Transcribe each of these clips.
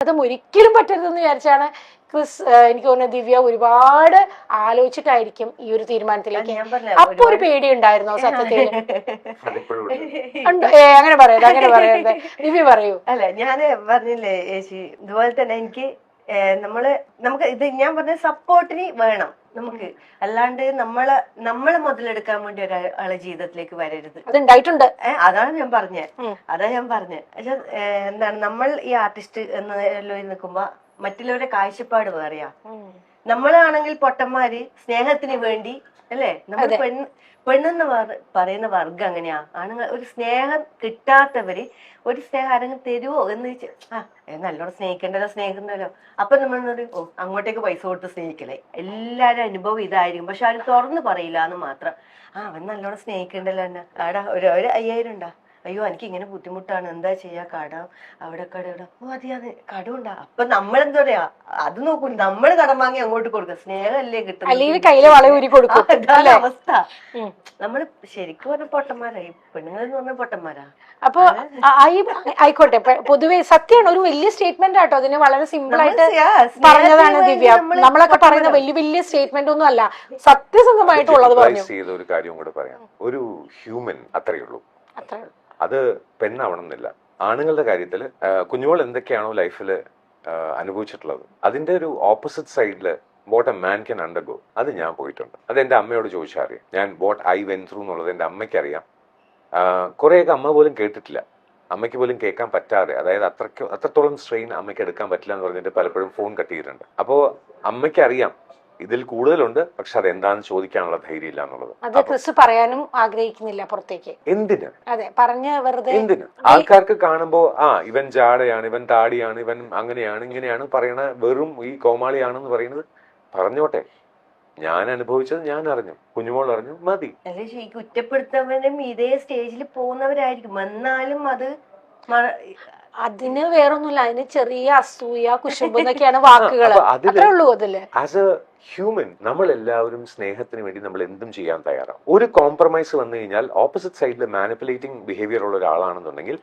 അതും ഒരിക്കലും പറ്റരുതെന്ന് വിചാരിച്ചാണ് ക്രിസ് എനിക്ക് തോന്നുന്നു ദിവ്യ ഒരുപാട് ആലോചിച്ചിട്ടായിരിക്കും ഈ ഒരു തീരുമാനത്തിലേക്ക്. അപ്പൊ ഒരു പേടി ഉണ്ടായിരുന്നോ സത്യത്തിൽ? അങ്ങനെ പറയരുത്, അങ്ങനെ പറയരുത്. ദിവ്യ പറയൂ. അല്ല, ഞാന് പറഞ്ഞില്ലേ ചേച്ചി, ഇതുപോലെ തന്നെ എനിക്ക് നമുക്ക് ഇത് ഞാൻ പറഞ്ഞ സപ്പോർട്ടിന് വേണം നമുക്ക്, അല്ലാണ്ട് നമ്മളെ മുതലെടുക്കാൻ വേണ്ടി ഒരാളെ ജീവിതത്തിലേക്ക് വരരുത്. അതുണ്ടായിട്ടുണ്ട്. അതാണ് ഞാൻ പറഞ്ഞത്. പക്ഷെ എന്താണ്, നമ്മൾ ഈ ആർട്ടിസ്റ്റ് എന്ന നിൽക്കുമ്പോ മറ്റുള്ളവരുടെ കാഴ്ചപ്പാട് വേറെയാ. നമ്മളാണെങ്കിൽ പൊട്ടന്മാര് സ്നേഹത്തിന് വേണ്ടി അല്ലേ, നമ്മൾ പെണ്ണെന്ന് പറയുന്ന വർഗം അങ്ങനെയാ. ആണുങ്ങൾ ഒരു സ്നേഹം കിട്ടാത്തവര് ഒരു സ്നേഹം ആരെങ്കിലും തരുവോ എന്ന് വെച്ചാൽ നല്ലോണം സ്നേഹിക്കണ്ടല്ലോ. അപ്പൊ നമ്മൾ പറയും, അങ്ങോട്ടേക്ക് പൈസ കൊടുത്ത് സ്നേഹിക്കലേ. എല്ലാരും അനുഭവം ഇതായിരിക്കും, പക്ഷെ ആരും തുറന്ന് പറയില്ല എന്ന് മാത്രം. അവൻ നല്ലോണം സ്നേഹിക്കണ്ടല്ലോ എന്നെ, ആടാ ഒരു 5000 ഉണ്ടാ, അയ്യോ എനിക്ക് ഇങ്ങനെ ബുദ്ധിമുട്ടാണ്, എന്താ ചെയ്യാ, കടം അവിടെ അതെയാണ് കടമുണ്ടാ. അപ്പൊ നമ്മളെന്താ പറയാ, അത് നോക്കൂ, നമ്മള് കടം വാങ്ങി അങ്ങോട്ട് കൊടുക്കുക, സ്നേഹമല്ലേ കിട്ടുന്നത്. അവസ്ഥ. നമ്മള് ശരിക്കും പറഞ്ഞ പൊട്ടന്മാരായി, പെണ്ണുങ്ങളെന്ന് പറഞ്ഞ പൊട്ടന്മാരാ. അപ്പൊ ആയിക്കോട്ടെ, പൊതുവെ സത്യമാണ്, ഒരു വലിയ സ്റ്റേറ്റ്മെന്റ് ആട്ടോ. അതിന് വളരെ സിമ്പിൾ ആയിട്ട് പറഞ്ഞതാണ് ദിവ്യ. നമ്മളൊക്കെ പറയുന്ന വലിയ സ്റ്റേറ്റ്മെന്റ് ഒന്നും അല്ല, സത്യസന്ധമായിട്ടുള്ളത് പറഞ്ഞു. ഒരു കാര്യം കൂടെ പറയാം, ഒരു ഹ്യൂമൻ അത്രയേ ഉള്ളൂ. അത് പെണ്ണാവണം എന്നില്ല. ആണുങ്ങളുടെ കാര്യത്തിൽ കുഞ്ഞുമോൾ എന്തൊക്കെയാണോ ലൈഫിൽ അനുഭവിച്ചിട്ടുള്ളത്, അതിന്റെ ഒരു ഓപ്പോസിറ്റ് സൈഡില് what a man can undergo, അത് ഞാൻ പോയിട്ടുണ്ട്. അത് എന്റെ അമ്മയോട് ചോദിച്ചാൽ അറിയാം. ഞാൻ വാട്ട് ഐ വെന്റ് ത്രൂ എന്നുള്ളത് എന്റെ അമ്മയ്ക്ക് അറിയാം. കുറെയൊക്കെ അമ്മ പോലും കേട്ടിട്ടില്ല, അമ്മയ്ക്ക് പോലും കേൾക്കാൻ പറ്റാതെ, അതായത് അത്രത്തോളം സ്ട്രെയിൻ അമ്മയ്ക്ക് എടുക്കാൻ പറ്റില്ല എന്ന് പറഞ്ഞിട്ട് പലപ്പോഴും ഫോൺ കട്ട് ചെയ്തിട്ടുണ്ട്. അപ്പോ അമ്മയ്ക്ക് അറിയാം ഇതിൽ കൂടുതലുണ്ട്, പക്ഷെ അത് എന്താണെന്ന് ചോദിക്കാനുള്ള ധൈര്യം ഇല്ല എന്നുള്ളത്. അത് ക്രിസ് പറയാനും ആഗ്രഹിക്കുന്നില്ല പുറത്തേക്ക്. എന്തിന്? അതെ, പറഞ്ഞ വെറുതെ എന്തിന്? ആൾക്കാർക്ക് കാണുമ്പോ ഇവൻ ജാടയാണ്, ഇവൻ താടിയാണ്, ഇവൻ അങ്ങനെയാണ് ഇങ്ങനെയാണ് പറയണ, വെറും ഈ കോമാളിയാണെന്ന് പറയുന്നത് പറഞ്ഞോട്ടെ. ഞാൻ അനുഭവിച്ചത് ഞാൻ അറിഞ്ഞു, കുഞ്ഞുമോൾ അറിഞ്ഞു, മതി. ഈ കുറ്റപ്പെടുത്തവരും ഇതേ സ്റ്റേജിൽ പോകുന്നവരായിരിക്കും, എന്നാലും അതിന് വേറൊന്നുമില്ല, അതിന് ചെറിയ അസൂയ, കുശുമ്പ് എന്നൊക്കെയാണ് വാക്കുകൾ. അത്രേ ഉള്ളൂ. അതില് ആസ് എ ഹ്യൂമൻ നമ്മൾ എല്ലാവരും സ്നേഹത്തിന് വേണ്ടി നമ്മൾ എന്തും ചെയ്യാൻ തയ്യാറാണ്. ഒരു കോംപ്രമൈസ് വന്നു കഴിഞ്ഞാൽ ഓപ്പോസിറ്റ് സൈഡിൽ മാനിപ്പുലേറ്റിംഗ് ബിഹേവിയർ ഉള്ള ഒരാളാണെന്നുണ്ടെങ്കിൽ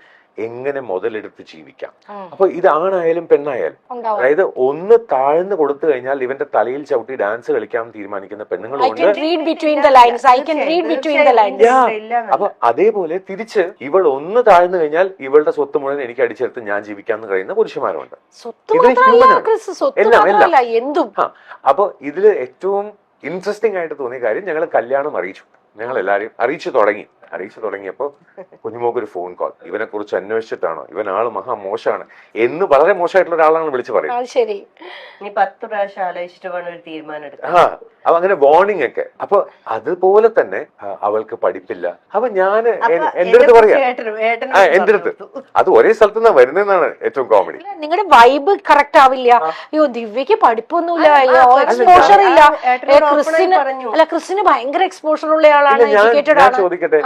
എങ്ങനെ മുതലെടുത്ത് ജീവിക്കാം. അപ്പൊ ഇതാണായാലും പെണ്ണായാലും, അതായത് ഒന്ന് താഴ്ന്നു കൊടുത്തു കഴിഞ്ഞാൽ ഇവന്റെ തലയിൽ ചവിട്ടി ഡാൻസ് കളിക്കാൻ തീരുമാനിക്കുന്ന പെണ്ണുങ്ങളുണ്ട്. അപ്പൊ അതേപോലെ തിരിച്ച് ഇവൾ ഒന്ന് താഴ്ന്നു കഴിഞ്ഞാൽ ഇവളുടെ സ്വത്ത് മുഴുവൻ എനിക്ക് അടിച്ചെടുത്ത് ഞാൻ ജീവിക്കാന്ന് കഴിയുന്ന പുരുഷന്മാരുണ്ട്. അപ്പൊ ഇതില് ഏറ്റവും ഇൻട്രസ്റ്റിംഗ് ആയിട്ട് തോന്നിയ കാര്യം, ഞങ്ങൾ കല്യാണം അറിയിച്ചു, ഞങ്ങൾ എല്ലാവരും അറിയിച്ചു തുടങ്ങിയപ്പോ കുഞ്ഞുമോക്ക് ഒരു ഫോൺ കോൾ, ഇവനെ കുറിച്ച് അന്വേഷിച്ചിട്ടാണോ, ഇവൻ ആള് മോശമാണ് എന്ന് വളരെ മോശമായിട്ടുള്ള ഒരാളാണ് വിളിച്ചു പറയുന്നത്. ശരി, നീ 10 പ്രാവശ്യം ആലോചിച്ചിട്ട് വേണം ഒരു തീരുമാനം എടുക്കാൻ. അപ്പൊ അങ്ങനെ വാർണിംഗ് ഒക്കെ. അപ്പൊ അതുപോലെ തന്നെ അവൾക്ക് പഠിപ്പില്ല. അപ്പൊ ഞാൻ എന്റെ അടുത്ത് പറയാ, എന്റെ അടുത്ത് അത് ഒരേ സ്ഥലത്ത് നിന്നാ വരുന്നതെന്നാണ് ഏറ്റവും കോമഡി. നിങ്ങളുടെ വൈബ് കറക്റ്റ് ആവില്ല. അയ്യോ ദിവ്യക്ക് പഠിപ്പൊന്നുമില്ല, എക്സ്പോഷർ ഇല്ല. ക്രിസ്റ്റിന് ഭയങ്കര എക്സ്പോഷർ ഉള്ള ആളാണ്, എഡ്യൂക്കേറ്റഡ് ആണ്. ചോദിക്കട്ടെ,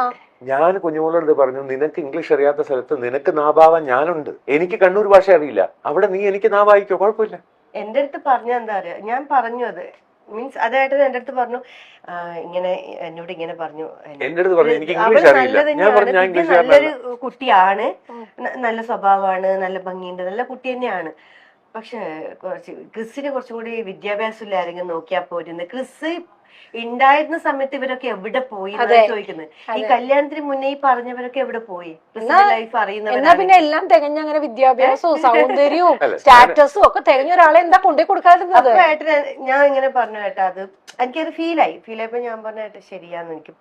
ഞാൻ കുഞ്ഞുമോളോട് പറഞ്ഞു, നിനക്ക് ഇംഗ്ലീഷ് അറിയാത്ത സ്ഥലത്ത് നിനക്ക് നാഭാവാൻ ഞാനുണ്ട്. എനിക്ക് കണ്ണൂർ ഭാഷ അറിയില്ല, അവിടെ നീ എനിക്ക് നാവായിക്കോ, കുഴപ്പമില്ല. എന്റെ അടുത്ത് പറഞ്ഞ എന്താ പറയാ, ഞാൻ പറഞ്ഞു, അത് മീൻസ് അതായിട്ട് എന്റെ അടുത്ത് പറഞ്ഞു, ഇങ്ങനെ എന്നോട് ഇങ്ങനെ പറഞ്ഞു, നല്ലൊരു കുട്ടിയാണ്, നല്ല സ്വഭാവമാണ്, നല്ല ഭംഗിയുണ്ട്, നല്ല കുട്ടി തന്നെയാണ്. പക്ഷെ ക്രിസ്സിന് കുറച്ചും കൂടി വിദ്യാഭ്യാസം ഇല്ല, ആരെങ്കിലും നോക്കിയാ പോരുന്നത്. ക്രിസ് ഉണ്ടായിരുന്ന സമയത്ത് ഇവരൊക്കെ എവിടെ പോയി ചോദിക്കുന്നത്. ഈ കല്യാണത്തിന് മുന്നേ ഈ പറഞ്ഞവരൊക്കെ എവിടെ പോയി? ലൈഫ് അറിയുന്ന പിന്നെ എല്ലാം തികഞ്ഞ അങ്ങനെ വിദ്യാഭ്യാസവും സൗന്ദര്യവും സ്റ്റാറ്റസും ഒക്കെ തികഞ്ഞ ഒരാളെ എന്താ കൊണ്ടേ കൊടുക്കാതിരുന്നത്? ഞാൻ ഇങ്ങനെ പറഞ്ഞു കേട്ടാ, അത് എനിക്കത് ഫീലായപ്പോ ഞാൻ പറഞ്ഞ കേട്ടാ, ശരിയാന്ന്, എനിക്ക്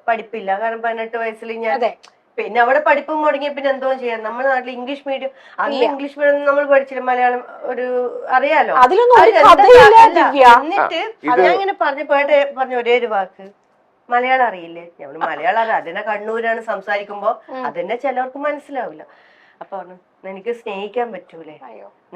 പഠിപ്പില്ല. കാരണം 18 വയസ്സിൽ ഞാൻ പിന്നെ അവിടെ പഠിപ്പും മുടങ്ങിയ പിന്നെ എന്തോ ചെയ്യാം. നമ്മുടെ നാട്ടിൽ ഇംഗ്ലീഷ് മീഡിയം, അന്ന് ഇംഗ്ലീഷ് മീഡിയം നമ്മൾ പഠിച്ചില്ല, മലയാളം ഒരു അറിയാലോ. എന്നിട്ട് ഞാൻ ഇങ്ങനെ പറഞ്ഞ ഒരേ ഒരു വാക്ക്, മലയാളം അറിയില്ലേ? ഞമ്മള് മലയാളം അറിയാം, അതിനെ കണ്ണൂരാണ് സംസാരിക്കുമ്പോ അതെന്നെ ചിലവർക്ക് മനസ്സിലാവില്ല. അപ്പൊ പറഞ്ഞു, നിനക്ക് സ്നേഹിക്കാൻ പറ്റൂലേ,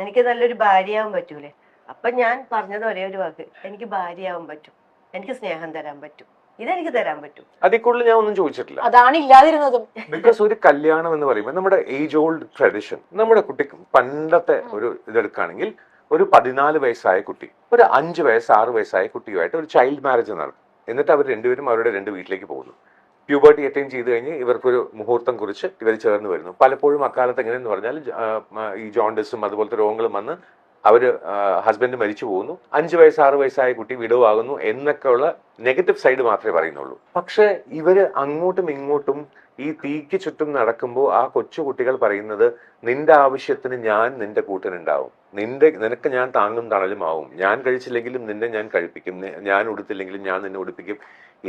നിനക്ക് നല്ലൊരു ഭാര്യയാവാൻ പറ്റൂലേ? അപ്പൊ ഞാൻ പറഞ്ഞത് ഒരേ ഒരു വാക്ക്, എനിക്ക് ഭാര്യയാവാൻ പറ്റും, എനിക്ക് സ്നേഹം തരാൻ പറ്റും, ഇതെനിക്ക് തരാൻ പറ്റും. അതിൽ കൂടുതൽ ഞാൻ ഒന്നും ചോദിച്ചിട്ടില്ല. അതാണ് ഇല്ലാതിരുന്നതും. ബിക്കോസ് ഒരു കല്യാണം എന്ന് പറയുമ്പോൾ നമ്മുടെ ഏജ് ഓൾഡ് ട്രഡീഷൻ, നമ്മുടെ കുട്ടിക്ക് പണ്ടത്തെ ഒരു ഇതെടുക്കുകയാണെങ്കിൽ ഒരു 14 വയസ്സായ കുട്ടി ഒരു 5 വയസ്സ് 6 വയസ്സായ കുട്ടിയുമായിട്ട് ഒരു ചൈൽഡ് മാരേജ് നടക്കും. എന്നിട്ട് അവർ രണ്ടുപേരും അവരുടെ 2 വീട്ടിലേക്ക് പോകുന്നു. പ്യൂബർട്ടി അറ്റൈൻ ചെയ്ത് കഴിഞ്ഞ് ഇവർക്കൊരു മുഹൂർത്തം കുറിച്ച് ഇവർ ചേർന്ന് വരുന്നു. പലപ്പോഴും അക്കാലത്ത് എങ്ങനെയെന്ന് പറഞ്ഞാൽ ഈ ജോണ്ടിസും അതുപോലത്തെ രോഗങ്ങളും വന്ന് അവര് ഹസ്ബൻഡ് മരിച്ചു പോകുന്നു, 5 വയസ്സ് 6 വയസ്സായ കുട്ടി വിഡോ ആകുന്നു എന്നൊക്കെയുള്ള നെഗറ്റീവ് സൈഡ് മാത്രമേ പറയുന്നുള്ളൂ. പക്ഷെ ഇവര് അങ്ങോട്ടും ഇങ്ങോട്ടും ഈ തീക്ക് ചുറ്റും നടക്കുമ്പോൾ ആ കൊച്ചുകുട്ടികൾ പറയുന്നത് നിന്റെ ആവശ്യത്തിന് ഞാൻ നിന്റെ കൂട്ടിനുണ്ടാവും, നിനക്ക് ഞാൻ താങ്ങും തണലുമാവും, ഞാൻ കഴിച്ചില്ലെങ്കിലും നിന്നെ ഞാൻ കഴിപ്പിക്കും, ഞാൻ ഉടുത്തില്ലെങ്കിലും ഞാൻ നിന്നെ ഉടുപ്പിക്കും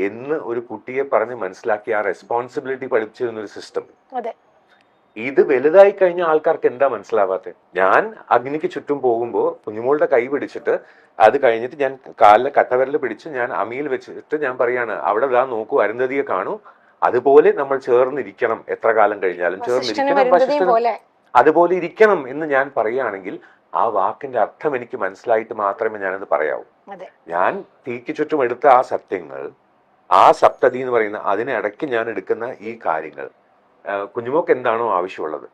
എന്ന് ഒരു കുട്ടിയെ പറഞ്ഞ് മനസ്സിലാക്കി ആ റെസ്പോൺസിബിലിറ്റി പഠിപ്പിച്ചിരുന്നൊരു സിസ്റ്റം. ഇത് വലുതായി കഴിഞ്ഞ ആൾക്കാർക്ക് എന്താ മനസ്സിലാവാത്തത്? ഞാൻ അഗ്നിക്ക് ചുറ്റും പോകുമ്പോൾ കുഞ്ഞുമോളുടെ കൈ പിടിച്ചിട്ട് അത് കഴിഞ്ഞിട്ട് ഞാൻ കാലിലെ കട്ടവിരൽ പിടിച്ച് ഞാൻ അമിയിൽ വെച്ചിട്ട് ഞാൻ പറയാണ് അവിടെ ഇതാ നോക്കൂ, അരുന്ധതിയെ കാണൂ, അതുപോലെ നമ്മൾ ചേർന്നിരിക്കണം, എത്ര കാലം കഴിഞ്ഞാലും ചേർന്നിരിക്കണം, അതുപോലെ ഇരിക്കണം എന്ന് ഞാൻ പറയുകയാണെങ്കിൽ ആ വാക്കിന്റെ അർത്ഥം എനിക്ക് മനസ്സിലായിട്ട് മാത്രമേ ഞാനത് പറയാവൂ. ഞാൻ തീക്ക് ചുറ്റും എടുത്ത ആ സത്യങ്ങൾ, ആ സപ്തതി എന്ന് പറയുന്ന അതിനിടയ്ക്ക് ഞാൻ എടുക്കുന്ന ഈ കാര്യങ്ങൾ കുഞ്ഞുമോക്ക് എന്താണോ ആവശ്യമുള്ളത്,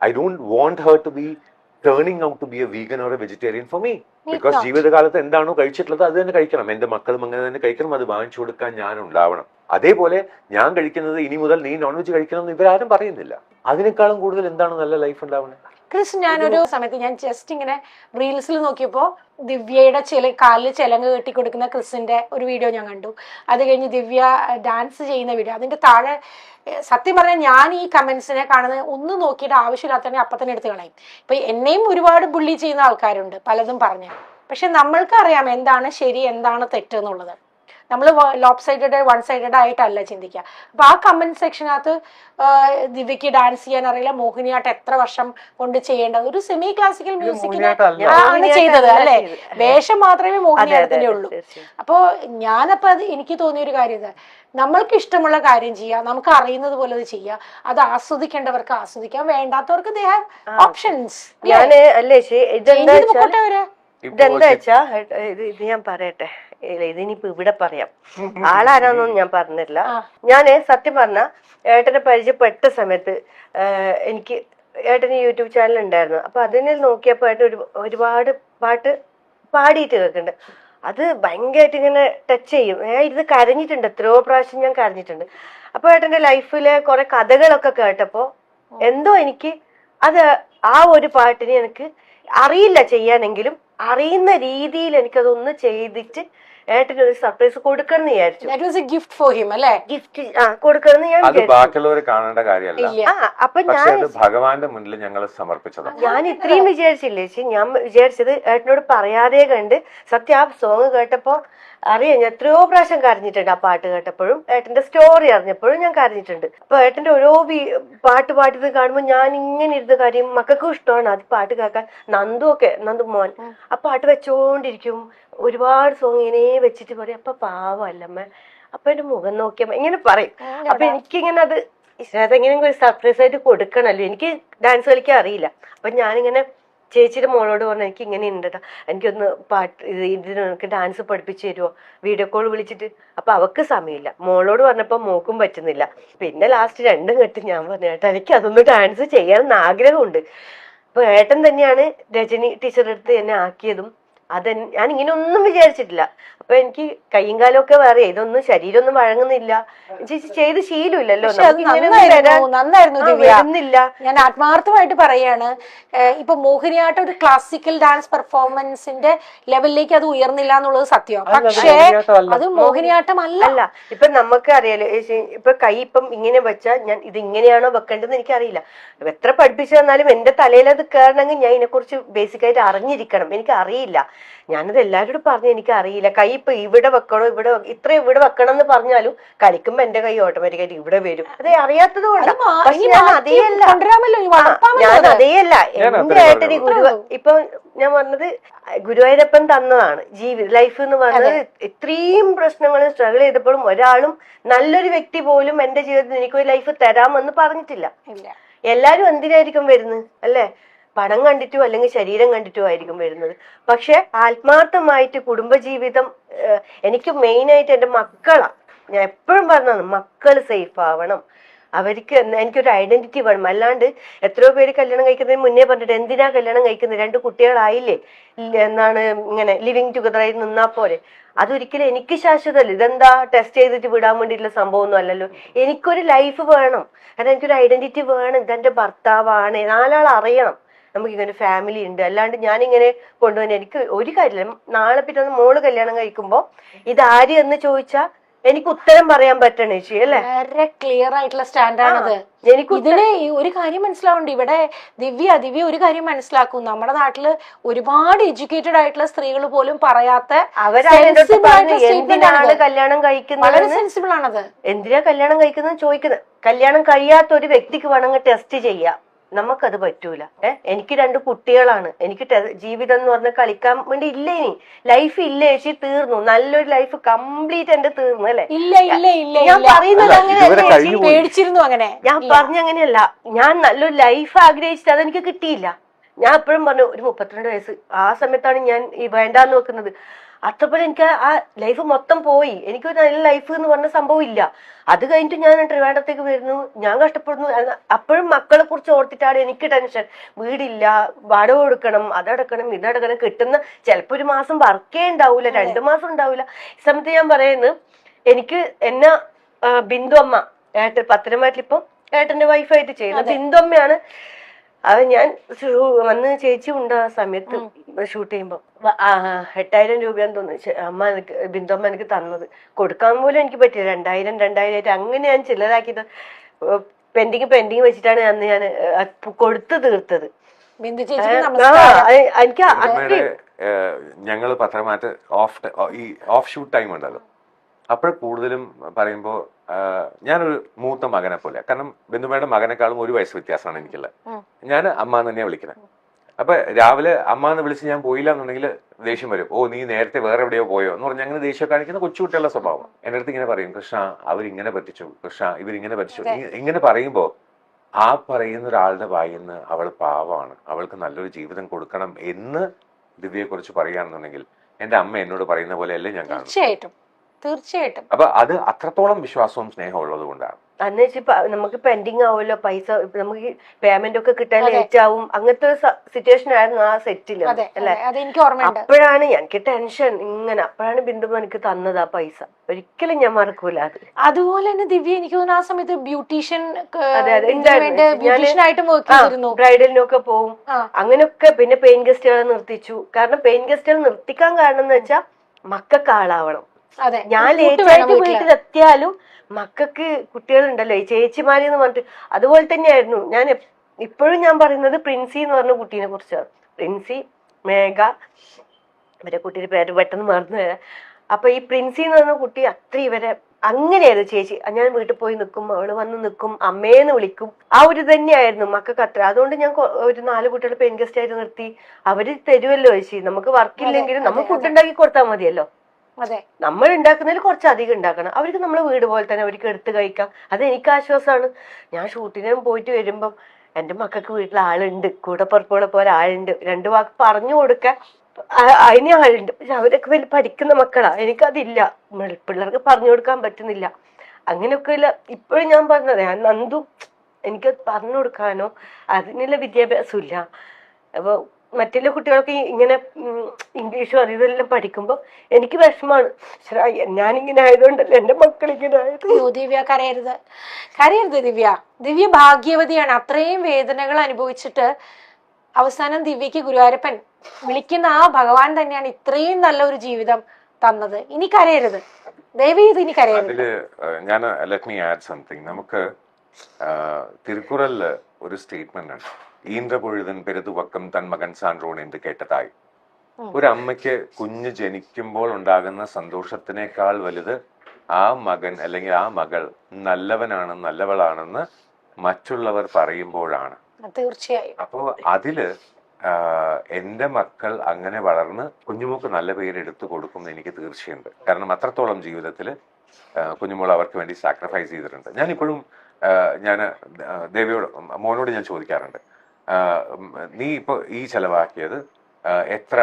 I don't want her to be turning out to be a vegan or a vegetarian for me. Because ജീവിതകാലത്ത് എന്താണോ കഴിച്ചിട്ടുള്ളത് അത് തന്നെ കഴിക്കണം, എന്റെ മക്കളും അങ്ങനെ തന്നെ കഴിക്കണം, അത് വാങ്ങിച്ചു കൊടുക്കാൻ ഞാൻ ഉണ്ടാവണം. അതേപോലെ ഞാൻ കഴിക്കുന്നത് ഇനി മുതൽ നീ നോൺ വെജ് കഴിക്കണം എന്ന് ഇവരാരും പറയുന്നില്ല. അതിനേക്കാളും കൂടുതൽ എന്താണ് നല്ല ലൈഫ് ഉണ്ടാവുന്നത്? ക്രിസ്, ഞാനൊരു സമയത്ത് ഞാൻ ജസ്റ്റ് ഇങ്ങനെ റീൽസിൽ നോക്കിയപ്പോ ദിവ്യയുടെ കാലിൽ ചിലങ്ക് കെട്ടി കൊടുക്കുന്ന ക്രിസിന്റെ ഒരു വീഡിയോ ഞാൻ കണ്ടു. അത് കഴിഞ്ഞ് ദിവ്യ ഡാൻസ് ചെയ്യുന്ന വീഡിയോ. അതിന്റെ താഴെ സത്യം പറഞ്ഞാൽ ഞാൻ ഈ കമന്റ്സിനെ കാണുന്നത് ഒന്നും നോക്കിയിട്ട് ആവശ്യമില്ലാത്തന്നെ അപ്പൊ തന്നെ എടുത്ത് കളയും. ഇപ്പൊ എന്നെയും ഒരുപാട് ബുള്ളി ചെയ്യുന്ന ആൾക്കാരുണ്ട്, പലതും പറഞ്ഞ്. പക്ഷെ നമ്മൾക്ക് അറിയാം എന്താണ് ശരി എന്താണ് തെറ്റ് എന്നുള്ളത്. നമ്മൾ ലോപ്പ് സൈഡഡ് വൺ സൈഡഡ് ആയിട്ടല്ല ചിന്തിക്കുക. അപ്പൊ ആ കമന്റ് സെക്ഷനകത്ത് ദിവ്യക്ക് ഡാൻസ് ചെയ്യാൻ അറിയില്ല, മോഹിനിയാട്ടം എത്ര വർഷം കൊണ്ട് ചെയ്യേണ്ടത്, ഒരു സെമി ക്ലാസിക്കൽ മ്യൂസിക്കിന് ആണ് ചെയ്തത് അല്ലെ, വേഷം മാത്രമേ മോഹിനിയാട്ടത്തിന്റെ ഉള്ളൂ. അപ്പോ ഞാനപ്പോ അത് എനിക്ക് തോന്നിയ ഒരു കാര്യം ഇതാ, നമ്മൾക്ക് ഇഷ്ടമുള്ള കാര്യം ചെയ്യാം, നമുക്ക് അറിയുന്നത് പോലെ അത് ചെയ്യാം, അത് ആസ്വദിക്കേണ്ടവർക്ക് ആസ്വദിക്കാം, വേണ്ടാത്തവർക്ക് ദേ ഹാവ് ഓപ്ഷൻസ്. ഇതെന്താ വെച്ചാ ഇത് ഞാൻ പറയട്ടെ, ഇതിനിപ്പോ ഇവിടെ പറയാം, ആളാരാന്നൊന്നും ഞാൻ പറഞ്ഞില്ല. ഞാന് സത്യം പറഞ്ഞ ഏട്ടനെ പരിചയപ്പെട്ട സമയത്ത് എനിക്ക് ഏട്ടന് യൂട്യൂബ് ചാനൽ ഉണ്ടായിരുന്നു. അപ്പൊ അതിനെ നോക്കിയപ്പോ ഏട്ടൻ ഒരുപാട് പാട്ട് പാടിയിട്ട് കേൾക്കുന്നുണ്ട്. അത് ഭയങ്കരമായിട്ട് ഇങ്ങനെ ടച്ച് ചെയ്യും. ഇത് കരഞ്ഞിട്ടുണ്ട്, എത്രയോ പ്രാവശ്യം ഞാൻ കരഞ്ഞിട്ടുണ്ട്. അപ്പൊ ഏട്ടന്റെ ലൈഫിലെ കുറെ കഥകളൊക്കെ കേട്ടപ്പോ എന്തോ എനിക്ക് അത് ആ ഒരു പാട്ടിന് എനിക്ക് അറിയില്ല ചെയ്യാനെങ്കിലും അറിയുന്ന രീതിയിൽ എനിക്കതൊന്ന് ചെയ്തിട്ട് ഏട്ടന് ഒരു സർപ്രൈസ് കൊടുക്കണം എന്ന് വിചാരിച്ചു. ഗിഫ്റ്റ് ഫോർ ഹിം അല്ലേ, ഗിഫ്റ്റ് കൊടുക്കണം ഞാൻ ബാക്കിയുള്ളവർ കാണേണ്ട കാര്യമല്ല. അപ്പൊ ഞാൻ ഭഗവാന്റെ മുന്നിൽ ഞങ്ങൾ സമർപ്പിച്ചത്. ഞാൻ ഇത്രയും വിചാരിച്ചില്ലേ ചേച്ചി, ഞാൻ വിചാരിച്ചത് ഏട്ടനോട് പറയാതെ കണ്ട് സത്യം ആ സോങ് കേട്ടപ്പോ അറിയാം, ഞാൻ എത്രയോ പ്രാവശ്യം കരഞ്ഞിട്ടുണ്ട്. ആ പാട്ട് കേട്ടപ്പോഴും ഏട്ടന്റെ സ്റ്റോറി അറിഞ്ഞപ്പോഴും ഞാൻ കരഞ്ഞിട്ടുണ്ട്. അപ്പൊ ഏട്ടന്റെ ഓരോ പാട്ട് പാട്ടിയത് കാണുമ്പോൾ ഞാൻ ഇങ്ങനെ ഇരുന്ന് കാര്യം, മക്കൾക്കും ഇഷ്ടമാണ് അത് പാട്ട് കേൾക്കാൻ. നന്ദു മോൻ ആ പാട്ട് വെച്ചോണ്ടിരിക്കും, ഒരുപാട് സോങ് ഇങ്ങനെ വെച്ചിട്ട് പറയും, അപ്പൊ പാവല്ലമ്മ, അപ്പൊ എന്റെ മുഖം നോക്കിയമ്മ ഇങ്ങനെ പറയും. അപ്പൊ എനിക്കിങ്ങനെ അത് അതെങ്ങനെയെങ്കിലും ഒരു സർപ്രൈസ് ആയിട്ട് കൊടുക്കണല്ലോ. എനിക്ക് ഡാൻസ് കളിക്കാൻ അറിയില്ല. അപ്പൊ ഞാനിങ്ങനെ ചേച്ചിയുടെ മോളോട് പറഞ്ഞു, എനിക്ക് ഇങ്ങനെ ഉണ്ടട്ടാ, എനിക്കൊന്ന് പാട്ട് ഇതിന് എനിക്ക് ഡാൻസ് പഠിപ്പിച്ചു തരുമോ, വീഡിയോ കോൾ വിളിച്ചിട്ട്. അപ്പൊ അവക്ക് സമയമില്ല. മോളോട് പറഞ്ഞപ്പോ മോക്കും പറ്റുന്നില്ല. പിന്നെ ലാസ്റ്റ് രണ്ടും കെട്ടി ഞാൻ പറഞ്ഞു, ഏട്ടാ എനിക്ക് അതൊന്ന് ഡാൻസ് ചെയ്യാൻ ആഗ്രഹമുണ്ട്. അപ്പൊ ഏട്ടൻ തന്നെയാണ് രജനി ടീച്ചറുടെ അടുത്ത് എന്നെ ആക്കിയതും. ഞാൻ ഇങ്ങനെ ഒന്നും വിചാരിച്ചിട്ടില്ല. അപ്പൊ എനിക്ക് കയ്യും കാലമൊക്കെ വേറെ, ഇതൊന്നും ശരീരമൊന്നും വഴങ്ങുന്നില്ല, ചേച്ചി ചെയ്ത് ശീലമില്ലല്ലോ, നന്നായിരുന്നു ദിവ്യ. ഞാൻ ആത്മാർത്ഥമായിട്ട് പറയാണ്, ഇപ്പൊ മോഹിനിയാട്ടം ഒരു ക്ലാസിക്കൽ ഡാൻസ് പെർഫോമൻസിന്റെ ലെവലിലേക്ക് അത് ഉയർന്നില്ല എന്നുള്ളത് സത്യമാണ്. പക്ഷേ അത് മോഹിനിയാട്ടം അല്ല. ഇപ്പൊ നമുക്ക് അറിയാലോ, ഇപ്പൊ കൈ ഇപ്പം ഇങ്ങനെ വെച്ചാൽ ഞാൻ ഇത് ഇങ്ങനെയാണോ വെക്കേണ്ടതെന്ന് എനിക്കറിയില്ല. എത്ര പഠിപ്പിച്ചു തന്നാലും എന്റെ തലയിൽ അത് കയറണമെങ്കിൽ ഞാൻ ഇതിനെക്കുറിച്ച് ബേസിക് ആയിട്ട് അറിഞ്ഞിരിക്കണം. എനിക്ക് അറിയില്ല. ഞാനത് എല്ലാവരോടും പറഞ്ഞു, എനിക്ക് അറിയില്ല. കൈ ഇപ്പൊ ഇവിടെ വെക്കണോ, ഇവിടെ വെക്കണം എന്ന് പറഞ്ഞാലും കളിക്കുമ്പോ എന്റെ കൈ ഓട്ടോമാറ്റിക്കായിട്ട് ഇവിടെ വരും. അത് അറിയാത്തത് കൊണ്ടാണ്. പക്ഷെ ഞാൻ അതേയല്ല എന്റെ ഏട്ടന് ഇപ്പൊ ഞാൻ പറഞ്ഞത് ഗുരുവായൂരപ്പൻ തന്നതാണ് ലൈഫ് എന്ന് പറഞ്ഞത്. ഇത്രയും പ്രശ്നങ്ങളും സ്ട്രഗിൾ ചെയ്തപ്പോഴും ഒരാളും നല്ലൊരു വ്യക്തി പോലും എന്റെ ജീവിതത്തിൽ എനിക്കൊരു ലൈഫ് തരാമെന്ന് പറഞ്ഞിട്ടില്ല. എല്ലാരും എന്തിനായിരിക്കും വരുന്നത് അല്ലെ, പണം കണ്ടിട്ടോ അല്ലെങ്കിൽ ശരീരം കണ്ടിട്ടോ ആയിരിക്കും വരുന്നത്. പക്ഷെ ആത്മാർത്ഥമായിട്ട് കുടുംബജീവിതം എനിക്ക് മെയിനായിട്ട് എന്റെ മക്കളാ. ഞാൻ എപ്പോഴും പറഞ്ഞതാണ്, മക്കള് സേഫ് ആവണം, അവർക്ക് എനിക്കൊരു ഐഡന്റിറ്റി വേണം. അല്ലാണ്ട് എത്രയോ പേര് കല്യാണം കഴിക്കുന്നതിന് മുന്നേ പറഞ്ഞിട്ട് എന്തിനാ കല്യാണം കഴിക്കുന്നത്, 2 കുട്ടികളായില്ലേ എന്നാണ് ഇങ്ങനെ ലിവിങ് ടുഗദർ ആയി നിന്നാ പോലെ. അതൊരിക്കലും എനിക്ക് ശാശ്വതമല്ല. ഇതെന്താ ടെസ്റ്റ് ചെയ്തിട്ട് വിടാൻ വേണ്ടിയിട്ടുള്ള സംഭവമൊന്നും അല്ലല്ലോ. എനിക്കൊരു ലൈഫ് വേണം, കാരണം എനിക്കൊരു ഐഡന്റിറ്റി വേണം. ഇതെന്റെ ഭർത്താവാണ്, 4 ആൾ അറിയണം നമുക്ക് ഇങ്ങനെ ഫാമിലി ഉണ്ട്. അല്ലാണ്ട് ഞാനിങ്ങനെ കൊണ്ടുപോകാൻ എനിക്ക് ഒരു കാര്യമില്ല. നാളെ പിറ്റേന്ന് മോള് കല്യാണം കഴിക്കുമ്പോ ഇതാര് എന്ന് ചോദിച്ചാ എനിക്ക് ഉത്തരം പറയാൻ പറ്റണേ അല്ലേ. വളരെ ക്ലിയർ ആയിട്ടുള്ള സ്റ്റാൻഡാണത്. എനിക്ക് ഇതിന് ഒരു കാര്യം മനസ്സിലാവുന്നുണ്ട്. ഇവിടെ ദിവ്യ ഒരു കാര്യം മനസ്സിലാക്കും. നമ്മുടെ നാട്ടില് ഒരുപാട് എഡ്യൂക്കേറ്റഡ് ആയിട്ടുള്ള സ്ത്രീകൾ പോലും പറയാത്ത എന്തിനാണ് കല്യാണം കഴിക്കുന്നത്, വളരെ സെൻസിബിൾ ആണത്. എന്തിനാ കല്യാണം കഴിക്കുന്നത് ചോദിക്കുന്നത്. കല്യാണം കഴിയാത്ത ഒരു വ്യക്തിക്ക് വേണമെങ്കിൽ ടെസ്റ്റ് ചെയ്യാം, നമുക്കത് പറ്റൂല. എനിക്ക് 2 കുട്ടികളാണ്. എനിക്ക് ജീവിതം എന്ന് പറഞ്ഞാൽ കളിക്കാൻ വേണ്ടി ഇല്ല. ഇനി ലൈഫ് ഇല്ല ചേച്ചി, തീർന്നു. നല്ലൊരു ലൈഫ് കംപ്ലീറ്റ് എന്റെ തീർന്നു അല്ലെ. ഞാൻ പറയുന്നത് അങ്ങനെ പേടിച്ചിരുന്നു. അങ്ങനെ ഞാൻ പറഞ്ഞങ്ങനെയല്ല. ഞാൻ നല്ലൊരു ലൈഫ് ആഗ്രഹിച്ചിട്ട് അതെനിക്ക് കിട്ടിയില്ല. ഞാൻ എപ്പോഴും പറഞ്ഞു ഒരു 32 വയസ്സ് ആ സമയത്താണ് ഞാൻ ഈ വേണ്ടാന്ന് വെക്കുന്നത്. അത്രപോലെ എനിക്ക് ആ ലൈഫ് മൊത്തം പോയി. എനിക്കൊരു നല്ല ലൈഫ് എന്ന് പറഞ്ഞ സംഭവം ഇല്ല. അത് കഴിഞ്ഞിട്ട് ഞാൻ ട്രിവാൻഡ്രത്തേക്ക് വരുന്നു, ഞാൻ കഷ്ടപ്പെടുന്നു. അപ്പോഴും മക്കളെ കുറിച്ച് ഓർത്തിട്ടാണ് എനിക്ക് ടെൻഷൻ. വീടില്ല, വാടക കൊടുക്കണം, അതടക്കണം, ഇതടക്കണം. കിട്ടുന്ന ചിലപ്പോ ഒരു മാസം വർക്കേ ഉണ്ടാവൂല, 2 മാസം ഉണ്ടാവൂല. ഈ സമയത്ത് ഞാൻ പറയുന്നു, എനിക്ക് എന്നെ ബിന്ദു അമ്മ പത്തനംതിട്ടയിൽ ഇപ്പം ഏട്ടന്റെ വൈഫായിട്ട് ചെയ്യുന്ന ബിന്ദു അമ്മയാണ്. അത് ഞാൻ വന്ന് ചേച്ചി ഉണ്ട് ആ സമയത്ത് ഷൂട്ട് ചെയ്യുമ്പോ 8000 രൂപയാന്ന് തോന്നുന്നു അമ്മ എനിക്ക് ബിന്ദുമ്മ എനിക്ക് തന്നത്. കൊടുക്കാൻ പോലും എനിക്ക് പറ്റില്ല. 2000 അങ്ങനെ ഞാൻ ചില്ലറാക്കിയിട്ട് പെൻഡിങ് വെച്ചിട്ടാണ് അന്ന് ഞാൻ കൊടുത്തു തീർത്തത്. എനിക്ക് ഞങ്ങള് പത്രമാറ്റ് ഓഫ് ഷൂട്ട് ടൈം ഉണ്ടല്ലോ, അപ്പോൾ കൂടുതലും പറയുമ്പോ ഞാനൊരു മൂത്ത മകനെ പോലെ, കാരണം ബിന്ദുമ്മയുടെ മകനെക്കാളും 1 വയസ്സ് വ്യത്യാസമാണ് എനിക്കുള്ളത്. ഞാൻ അമ്മ തന്നെയാ വിളിക്കുന്നത്. അപ്പൊ രാവിലെ അമ്മ എന്ന് വിളിച്ച് ഞാൻ പോയില്ല എന്നുണ്ടെങ്കിൽ ദേഷ്യം വരും. ഓ നീ നേരത്തെ വേറെ എവിടെയോ പോയോ എന്ന് പറഞ്ഞ് അങ്ങനെ ദേഷ്യം കാണിക്കുന്ന കൊച്ചുകുട്ടികളുടെ സ്വഭാവം. എന്റെ അടുത്ത് ഇങ്ങനെ പറയും, കൃഷ്ണ അവരിങ്ങനെ പറ്റിച്ചു, കൃഷ്ണ ഇവരിങ്ങനെ പറ്റിച്ചു. ഇങ്ങനെ പറയുമ്പോ ആ പറയുന്ന ഒരാളുടെ വായിന്ന് അവൾ പാവമാണ്, അവൾക്ക് നല്ലൊരു ജീവിതം കൊടുക്കണം എന്ന് ദിവ്യയെ കുറിച്ച് പറയുകയാണെന്നുണ്ടെങ്കിൽ എന്റെ അമ്മ എന്നോട് പറയുന്ന പോലെ അല്ലേ ഞാൻ കാണും. തീർച്ചയായിട്ടും. അപ്പൊ അത് അത്രത്തോളം വിശ്വാസവും സ്നേഹവും ഉള്ളത് കൊണ്ടാണ്. അന്ന് നമുക്ക് പെൻഡിങ് ആവുമല്ലോ പൈസ, നമുക്ക് പേയ്മെന്റ് ഒക്കെ കിട്ടാൻ ലേറ്റ് ആവും. അങ്ങനത്തെ സിറ്റുവേഷൻ ആയിരുന്നു ആ സെറ്റില് അല്ലെ. അപ്പോഴാണ് എനിക്ക് ടെൻഷൻ ഇങ്ങനെ. അപ്പോഴാണ് ബിന്ദു എനിക്ക് തന്നത് ആ പൈസ. ഒരിക്കലും ഞാൻ മറക്കൂല അത്. അതുപോലെ തന്നെ ദിവ്യ എനിക്ക് തോന്നുന്നു ആ സമയത്ത് ബ്യൂട്ടീഷ്യൻ ബ്രൈഡലിനൊക്കെ പോവും അങ്ങനെയൊക്കെ. പിന്നെ പെയിൻ ഗസ്റ്റുകളെ നിർത്തിച്ചു. കാരണം പെയിൻ ഗസ്റ്റുകൾ നിർത്തിക്കാൻ കാരണം എന്ന് വെച്ചാൽ മക്കൾക്ക് ആളാവണം. ഞാൻ ലേറ്റായിട്ട് വീട്ടിലെത്തിയാലും മക്കൾക്ക് കുട്ടികളുണ്ടല്ലോ ഈ ചേച്ചിമാരി എന്ന് പറഞ്ഞിട്ട്. അതുപോലെ തന്നെയായിരുന്നു ഞാൻ ഇപ്പോഴും ഞാൻ പറയുന്നത് പ്രിൻസി എന്ന് പറഞ്ഞ കുട്ടീനെ കുറിച്ചാണ്. പ്രിൻസി, മേഘ, ഇവരെ കുട്ടിയുടെ പേര് പെട്ടെന്ന് മറന്നു വരാം. അപ്പൊ ഈ പ്രിൻസി എന്ന് പറഞ്ഞ കുട്ടി അത്ര ഇവരെ അങ്ങനെയായിരുന്നു ചേച്ചി. ഞാൻ വീട്ടിൽ പോയി നിൽക്കും, അവള് വന്ന് നിൽക്കും, അമ്മേന്ന് വിളിക്കും. ആ ഒരു തന്നെയായിരുന്നു മക്കൾക്ക് അത്ര. അതുകൊണ്ട് ഞാൻ ഒരു 4 കുട്ടികളെ പെയിൻ ഗസ്റ്റ് ആയിട്ട് നിർത്തി. അവര് തരുമല്ലോ ചേച്ചി, നമുക്ക് വർക്കില്ലെങ്കിലും നമ്മൾ ഫുഡ് ഉണ്ടാക്കി കൊടുത്താൽ മതിയല്ലോ. നമ്മൾ ഉണ്ടാക്കുന്നതിൽ കുറച്ച് അധികം ഉണ്ടാക്കണം. അവർക്ക് നമ്മളെ വീട് പോലെ തന്നെ അവർക്ക് എടുത്ത് കഴിക്കാം. അത് എനിക്ക് ആശ്വാസമാണ്. ഞാൻ ഷൂട്ടിന് പോയിട്ട് വരുമ്പം എന്റെ മക്കൾക്ക് വീട്ടിൽ ആളുണ്ട്, കൂടെ പുറപ്പുകളെ പോലെ ആളുണ്ട്. 2 വാക്ക് പറഞ്ഞു കൊടുക്കാൻ അതിന് ആളുണ്ട്. പക്ഷെ അവരൊക്കെ വലിയ പഠിക്കുന്ന മക്കളാ, എനിക്കതില്ല. പിള്ളേർക്ക് പറഞ്ഞു കൊടുക്കാൻ പറ്റുന്നില്ല. അങ്ങനെയൊക്കെ ഇല്ല. ഇപ്പോഴും ഞാൻ പറഞ്ഞത് നന്ദു എനിക്ക് പറഞ്ഞു കൊടുക്കാനോ അതിനുള്ള വിദ്യാഭ്യാസം ഇല്ല. അപ്പൊ മറ്റുള്ള കുട്ടികൾക്ക് ഇങ്ങനെ ഇംഗ്ലീഷും ഇതെല്ലാം പഠിക്കുമ്പോ എനിക്ക് വിഷമാണ്. ഞാനിങ്ങനെ ആയതുകൊണ്ടല്ലേ എന്റെ മക്കൾ ഇങ്ങനെ ആയത്. ദിവ്യ കരയരുത് ദിവ്യ ഭാഗ്യവതിയാണ്. അത്രയും വേദനകൾ അനുഭവിച്ചിട്ട് അവസാനം ദിവ്യക്ക് ഗുരുവായൂരപ്പൻ വിളിക്കുന്ന ആ ഭഗവാൻ തന്നെയാണ് ഇത്രയും നല്ല ഒരു ജീവിതം തന്നത്. ഇനി കരയരുത്, ദയവേത് ഇനി കരയരുത്. അതില് ഞാൻ ലെറ്റ് മീ ആഡ് സംതിങ്. നമുക്ക് തിരുക്കുറലില് ഒരു സ്റ്റേറ്റ്മെന്റ് ആണ്, ഈന്ത്ര പൊഴുതൻ പെരുതുവക്കം തൻ മകൻ സാൻറോൺ എന്ന് കേട്ടതായി. ഒരു അമ്മയ്ക്ക് കുഞ്ഞ് ജനിക്കുമ്പോൾ ഉണ്ടാകുന്ന സന്തോഷത്തിനേക്കാൾ വലുത് ആ മകൻ അല്ലെങ്കിൽ ആ മകൾ നല്ലവളാണെന്ന് മറ്റുള്ളവർ പറയുമ്പോഴാണ്. തീർച്ചയായും. അപ്പോ അതില് എന്റെ മക്കൾ അങ്ങനെ വളർന്ന് കുഞ്ഞുമോക്ക് നല്ല പേര് എടുത്തു കൊടുക്കും എന്ന് എനിക്ക് തീർച്ചയുണ്ട്. കാരണം അത്രത്തോളം ജീവിതത്തിൽ കുഞ്ഞുമോൾ അവർക്ക് വേണ്ടി സാക്രിഫൈസ് ചെയ്തിട്ടുണ്ട്. ഞാനിപ്പോഴും ഞാൻ ദേവിയോട് മോനോട് ഞാൻ ചോദിക്കാറുണ്ട്, നീ ഇപ്പൊ ഈ ചെലവാക്കിയത് എത്ര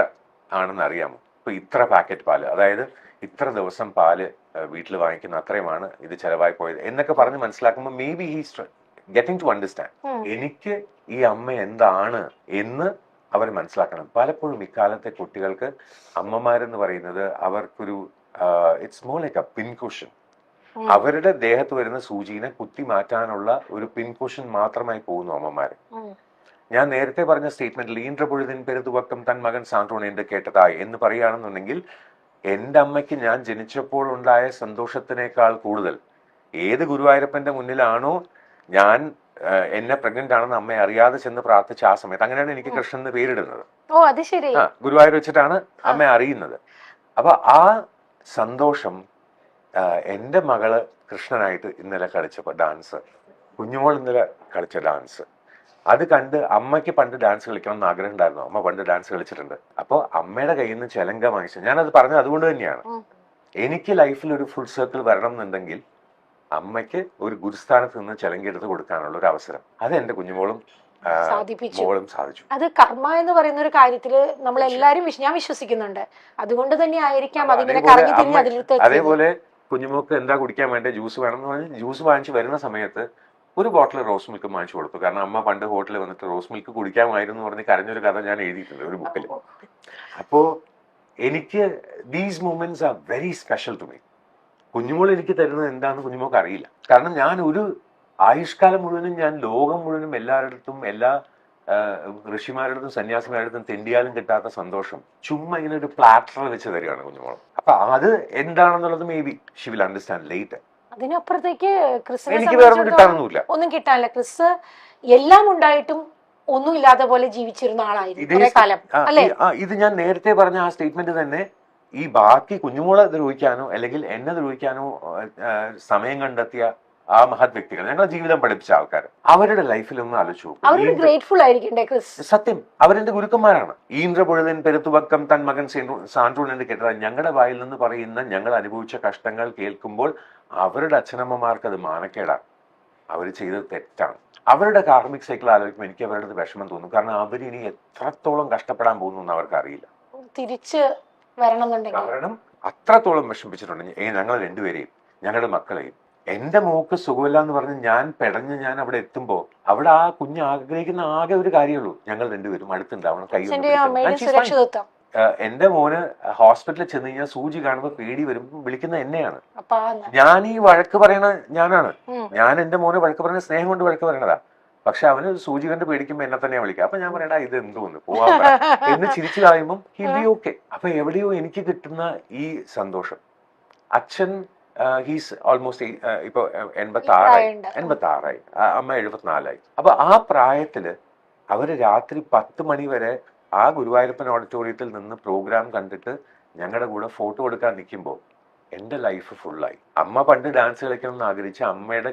ആണെന്ന് അറിയാമോ? ഇപ്പൊ ഇത്ര പാക്കറ്റ് പാല്, അതായത് ഇത്ര ദിവസം പാല് വീട്ടിൽ വാങ്ങിക്കുന്ന അത്രയുമാണ് ഇത് ചെലവായി പോയത് എന്നൊക്കെ പറഞ്ഞ് മനസ്സിലാക്കുമ്പോൾ maybe he's getting to understand എനിക്ക് ഈ അമ്മ എന്താണ് എന്ന് അവർ മനസ്സിലാക്കണം. പലപ്പോഴും ഇക്കാലത്തെ കുട്ടികൾക്ക് അമ്മമാരെന്ന് പറയുന്നത് അവർക്കൊരു ഇറ്റ്സ് മോർ ലൈക്ക് എ പിൻകുഷൻ. അവരുടെ ദേഹത്ത് വരുന്ന സൂചിനെ കുത്തി മാറ്റാനുള്ള ഒരു പിൻകുഷൻ മാത്രമായി പോകുന്നു അമ്മമാര്. ഞാൻ നേരത്തെ പറഞ്ഞ സ്റ്റേറ്റ്മെന്റിൽ ഈன்ற പൊഴുതിൻ പെരുതുവക്കം തൻ മകൻ സാന്ത്വനേന്റെ കേട്ടതായി എന്ന് പറയുകയാണെന്നുണ്ടെങ്കിൽ എന്റെ അമ്മയ്ക്ക് ഞാൻ ജനിച്ചപ്പോൾ ഉണ്ടായ സന്തോഷത്തിനേക്കാൾ കൂടുതൽ ഏത് ഗുരുവായൂരപ്പന്റെ മുന്നിലാണോ ഞാൻ എന്നെ പ്രഗ്നന്റ് ആണെന്ന് അമ്മയെ അറിയാതെ ചെന്ന് പ്രാർത്ഥിച്ച ആ സമയത്ത്, അങ്ങനെയാണ് എനിക്ക് കൃഷ്ണൻ എന്ന് പേരിടുന്നത്. ഗുരുവായൂർ വെച്ചിട്ടാണ് അമ്മ അറിയുന്നത്. അപ്പൊ ആ സന്തോഷം എന്റെ മകള് കൃഷ്ണനായിട്ട് ഇന്നലെ കളിച്ച ഡാൻസ്, കുഞ്ഞുമോൾ ഇന്നലെ കളിച്ച ഡാൻസ്, അത് കണ്ട് അമ്മയ്ക്ക് പണ്ട് ഡാൻസ് കളിക്കണം എന്ന് ആഗ്രഹം ഉണ്ടായിരുന്നു. അമ്മ പണ്ട് ഡാൻസ് കളിച്ചിട്ടുണ്ട്. അപ്പോൾ അമ്മയുടെ കയ്യിൽ നിന്ന് ചെലങ്ക വാങ്ങിച്ചു. ഞാനത് പറഞ്ഞത് അതുകൊണ്ട് തന്നെയാണ്. എനിക്ക് ലൈഫിൽ ഒരു ഫുൾ സർക്കിൾ വരണം എന്നുണ്ടെങ്കിൽ അമ്മയ്ക്ക് ഒരു ഗുരുസ്ഥാനത്ത് നിന്ന് ചെലങ്ക എടുത്ത് കൊടുക്കാനുള്ള ഒരു അവസരം അത് എന്റെ കുഞ്ഞുമോളും മോളും സാധിച്ചു. അത് കർമ്മ എന്ന് പറയുന്ന ഒരു കാര്യത്തില് നമ്മൾ എല്ലാരും ഞാൻ വിശ്വസിക്കുന്നുണ്ട്. അതുകൊണ്ട് തന്നെ ആയിരിക്കാം അതിങ്ങനെ കറങ്ങി തിരിഞ്ഞ് അതിലെടുത്ത്. അതേപോലെ കുഞ്ഞുമോക്ക് എന്താ കുടിക്കാൻ വേണ്ട ജ്യൂസ് വേണം എന്ന് പറഞ്ഞ് ജ്യൂസ് വാങ്ങിച്ച് വരുന്ന സമയത്ത് ഒരു ബോട്ടിൽ റോസ് മിൽക്ക് വാങ്ങിച്ചു കൊടുത്തു. കാരണം അമ്മ പണ്ട് ഹോട്ടലിൽ വന്നിട്ട് റോസ് മിൽക്ക് കുടിക്കാമായിരുന്നു പറഞ്ഞ് കരഞ്ഞൊരു കഥ ഞാൻ എഴുതിയിട്ടുണ്ട് ഒരു ബുക്കിൽ. അപ്പോ എനിക്ക് these moments are very special to me. Kunjumol എനിക്ക് തരുന്നത് എന്താണെന്ന് കുഞ്ഞുമോൾക്ക് അറിയില്ല. കാരണം ഞാൻ ഒരു ആയുഷ്കാലം മുഴുവനും ഞാൻ ലോകം മുഴുവനും എല്ലാവരുടെ എല്ലാ ഋഷിമാരുടെ അടുത്തും സന്യാസിമാരുടെ അടുത്തും തെണ്ടിയാലും കിട്ടാത്ത സന്തോഷം ചുമ്മാ ഇങ്ങനെ ഒരു പ്ലാറ്റർ വെച്ച് തരികയാണ് കുഞ്ഞുമോൾ. അപ്പൊ അത് എന്താണെന്നുള്ളത് may be she will understand later. അതിനപ്പുറത്തേക്ക് എനിക്ക് വേറെ കിട്ടാനൊന്നുമില്ല, ഒന്നും കിട്ടാനില്ല. ക്രിസ് എല്ലാം ഉണ്ടായിട്ടും ഒന്നും ഇല്ലാത്ത പോലെ ജീവിച്ചിരുന്ന ആളായിരുന്നു. ഇത് ഞാൻ നേരത്തെ പറഞ്ഞ ആ സ്റ്റേറ്റ്മെന്റ് തന്നെ ഈ ബാക്കി കുഞ്ഞുമോളെ ദ്രോഹിക്കാനോ അല്ലെങ്കിൽ എന്നെ ദ്രോഹിക്കാനോ സമയം കണ്ടെത്തിയ ആ മഹത് വ്യക്തികൾ, ഞങ്ങളുടെ ജീവിതം പഠിപ്പിച്ച ആൾക്കാർ, അവരുടെ ലൈഫിൽ ഒന്ന് ആലോചിച്ചു. സത്യം, അവരെന്റെ ഗുരുക്കന്മാരാണ്. ഈன்ற പൊഴുതിൻ പെരുത്തുവക്കം തൻ മകൻ സാന്ത്വനേന്റെ കേട്ടത് ഞങ്ങളുടെ വായിൽ നിന്ന് പറയുന്ന ഞങ്ങൾ അനുഭവിച്ച കഷ്ടങ്ങൾ കേൾക്കുമ്പോൾ അവരുടെ അച്ഛനമ്മമാർക്ക് അത് മാനക്കേടാണ്. അവർ ചെയ്തത് തെറ്റാണ്. അവരുടെ കാർമിക് സൈക്കിൾ ആലോചിക്കുമ്പോൾ എനിക്ക് അവരുടെ വിഷമം തോന്നും. കാരണം അവരിനി എത്രത്തോളം കഷ്ടപ്പെടാൻ പോകുന്നു എന്ന് അവർക്ക് അറിയില്ല. തിരിച്ച് കാരണം അത്രത്തോളം വിഷമിപ്പിച്ചിട്ടുണ്ട് ഞങ്ങൾ രണ്ടുപേരെയും ഞങ്ങളുടെ മക്കളെയും. എന്റെ മോക്ക് സുഖമില്ല എന്ന് പറഞ്ഞ് ഞാൻ പെടഞ്ഞ് ഞാൻ അവിടെ എത്തുമ്പോ അവിടെ ആ കുഞ്ഞ് ആഗ്രഹിക്കുന്ന ആകെ ഒരു കാര്യമുള്ളൂ, ഞങ്ങൾ രണ്ടുപേരും അടുത്തുണ്ടാവണം, കൈ. എന്റെ മോന് ഹോസ്പിറ്റലിൽ ചെന്ന് കഴിഞ്ഞാൽ സൂചി കാണുമ്പോൾ പേടി വരുമ്പോൾ വിളിക്കുന്ന എന്നെയാണ്. ഞാൻ ഈ വഴക്ക് പറയണ ഞാനാണ്. ഞാൻ എന്റെ മോനെ വഴക്ക് പറയുന്ന സ്നേഹം കൊണ്ട് വഴക്ക് പറയണതാ. പക്ഷെ അവന് സൂചി കണ്ട് പേടിക്കുമ്പോ എന്നെ തന്നെയാ വിളിക്കുക. അപ്പൊ ഞാൻ പറയടാ ഇത് എന്തോന്ന് പോവാൻ എന്ന് ചിരിച്ചു കളയുമ്പോൾ ഹിൽ ബി ഓക്കെ. അപ്പൊ എവിടെയോ എനിക്ക് കിട്ടുന്ന ഈ സന്തോഷം. അച്ഛൻ ഹീസ് ഓൾമോസ്റ്റ് ഇപ്പൊ 86 അമ്മ 74. അപ്പൊ ആ പ്രായത്തില് അവര് രാത്രി 10 മണി വരെ ആ ഗുരുവായൂരപ്പൻ ഓഡിറ്റോറിയത്തിൽ നിന്ന് പ്രോഗ്രാം കണ്ടിട്ട് ഞങ്ങളുടെ കൂടെ ഫോട്ടോ എടുക്കാൻ നിൽക്കുമ്പോൾ എന്റെ ലൈഫ് ഫുള്ളായി. അമ്മ പണ്ട് ഡാൻസ് കളിക്കണം എന്ന് ആഗ്രഹിച്ച അമ്മയുടെ